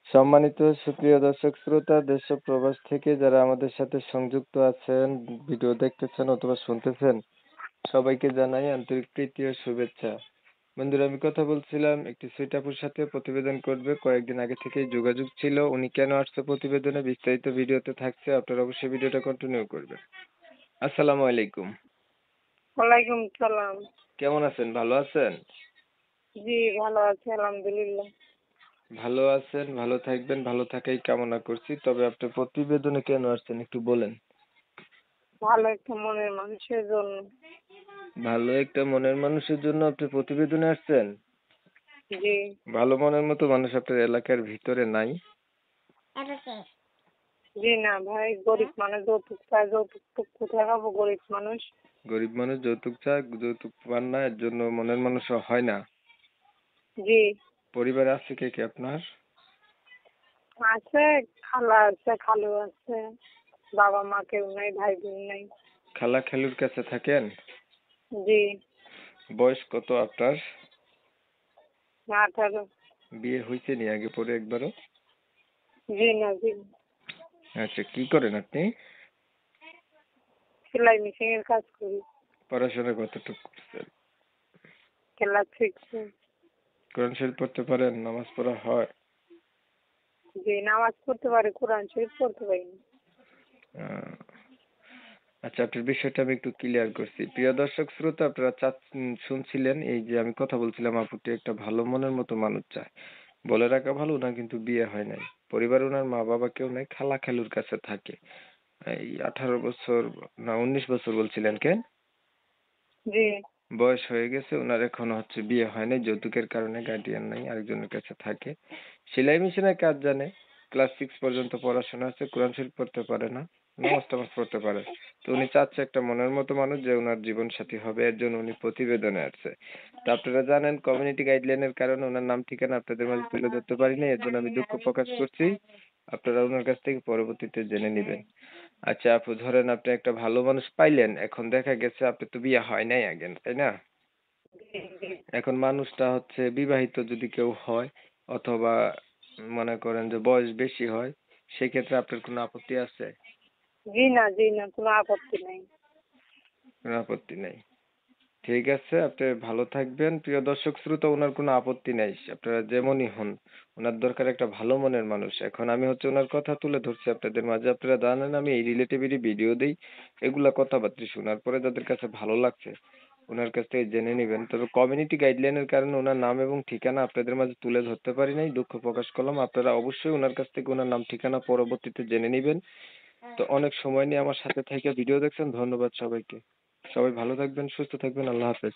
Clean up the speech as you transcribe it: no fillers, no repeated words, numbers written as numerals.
সম্মানিত সুপ্রিয় দর্শক শ্রোতা, দেশ ও প্রবাস থেকে যারা আমাদের সাথে সংযুক্ত আছেন, ভিডিও দেখতেছেন অথবা শুনতেছেন, সবাইকে জানাই আন্তরিক প্রীতি ও শুভেচ্ছা। বন্ধুরা, আমি কথা বলছিলাম একটি সুইট আপুর সাথে, প্রতিবেদন করবে। কয়েকদিন আগে থেকেই যোগাযোগ ছিল। উনি কেন আসছে প্রতিবেদনে বিস্তারিত ভিডিওতে থাকছে, আপনারা অবশ্যই ভিডিওটা কন্টিনিউ করবেন। আসসালামু আলাইকুম। ওয়ালাইকুম সালাম। কেমন আছেন? ভালো আছেন? জি, ভালো আছি আলহামদুলিল্লাহ। ভালো আছেন, ভালো থাকবেন, ভালো থাকাই কামনা করছি। তবে আপনি প্রতিবেদনে কেন আসছেন একটু বলেন। ভালো একটা মনের মানুষের জন্য। ভালো একটা মনের মানুষের জন্য আপনি প্রতিবেদনে আসছেন? জি। ভালো মনের মতো মানুষ আপনার এলাকার ভিতরে নাই? জি না ভাই, গরিব মানুষ যৌতুক চায়, যৌতুক তো কোথায় পাবো গরিব মানুষ? গরিব মানুষ যৌতুক চায়, যৌতুক পান না, এর জন্য মনের মানুষও হয় না। জি। পরিবারে আছে কে কে আপনার? আছে, খালা আছে, খালু আছে, বাবা মা কেউ নাই, ভাই বোন নাই। খালা খালুর কাছে থাকেন? জি। বয়স কত আপনার? 18। বিয়ে হয়েছে নি আগে পরে একবারও? জি না, জি না। আচ্ছা, কি করেন আপনি? সেলাই মেশিন এর কাজ করি। পড়াশোনা কতটুকু করছেন? ক্লাস 6। কোরআন শরীফ পড়তে পারেন? নামাজ পড়া হয়? জি, নামাজ পড়তে পারি, কোরআন শরীফ পড়তে পারি না। আহ, আচ্ছা, আপনার বিষয়টা আমি একটু ক্লিয়ার করছি। প্রিয় দর্শক শ্রোতা, আপনারা শুনছিলেন এই যে আমি কথা বলছিলাম, আপুটি একটা ভালো মনের মতো মানুষ চায়। বলে রাখা ভালো, না কিন্তু বিয়ে হয় নাই। পরিবারে ওনার মা বাবা কেউ নাই, খালা খালুর কাছে থাকে। এই 18 বছর, না 19 বছর বলছিলেন কেন? জি। বয়স হয়ে গেছে ওনার, এখনো হচ্ছে বিয়ে হয় নাই, যৌতুকের কারণে গার্ডিয়ান নাই, আরেকজনের কাছে থাকে। সেলাই মেশিনের কাজ জানে, ক্লাস 6 পর্যন্ত পড়াশোনা আছে, কোরআন শরীফ পড়তে পারে না, নামাজ টামাজ পড়তে পারে। তো উনি চাচ্ছে একটা মনের মতো মানুষ যে ওনার জীবন সাথী হবে, এর জন্য উনি প্রতিবেদনে আসছে। তো আপনারা জানেন কমিউনিটি গাইডলাইনের কারণে ওনার নাম ঠিকানা আপনাদের মাঝে তুলে ধরতে পারি না, এর জন্য আমি দুঃখ প্রকাশ করছি। আপনারা ওনার কাছ থেকে পরবর্তীতে জেনে নেবেন। আচ্ছা আপু, ধরেন আপনি একটা ভালো মানুষ পাইলেন, এখন দেখা গেছে আপনি তো বিয়ে হয় নাই আগে, তাই না? জি। জি। এখন মানুষটা হচ্ছে বিবাহিত যদি কেউ হয়, অথবা মনে করেন যে বয়স বেশি হয়, সেক্ষেত্রে আপনার কোনো আপত্তি আছে? জি না, জি না, কোনো আপত্তি নাই। কোনো আপত্তি নেই। ঠিক আছে, আপনি ভালো থাকবেন। প্রিয় দর্শক শ্রোতা, ওনার কোনো আপত্তি নাই, আপনারা যেমনই হন, ওনার দরকার একটা ভালো মনের মানুষ। এখন আমি হচ্ছে ওনার কথা তুলে ধরছি আপনাদের মাঝে। আপনারা জানেন আমি এই রিলেটিভেরই ভিডিও দেই। এগুলা কথাবার্তা শোনার পরে যাদের কাছে ভালো লাগছে, ওনার কাছ থেকে জেনে নিবেন। তবে কমিউনিটি গাইডলাইনের কারণে ওনার নাম এবং ঠিকানা আপনাদের মাঝে তুলে ধরতে পারি নাই, দুঃখ প্রকাশ করলাম। আপনারা অবশ্যই ওনার কাছ থেকে ওনার নাম ঠিকানা পরবর্তীতে জেনে নিবেন। তো অনেক সময় নিয়ে আমার সাথে থেকে ভিডিও দেখছেন, ধন্যবাদ সবাইকে। সবাই ভালো থাকবেন, সুস্থ থাকবেন, আল্লাহ হাফেজ।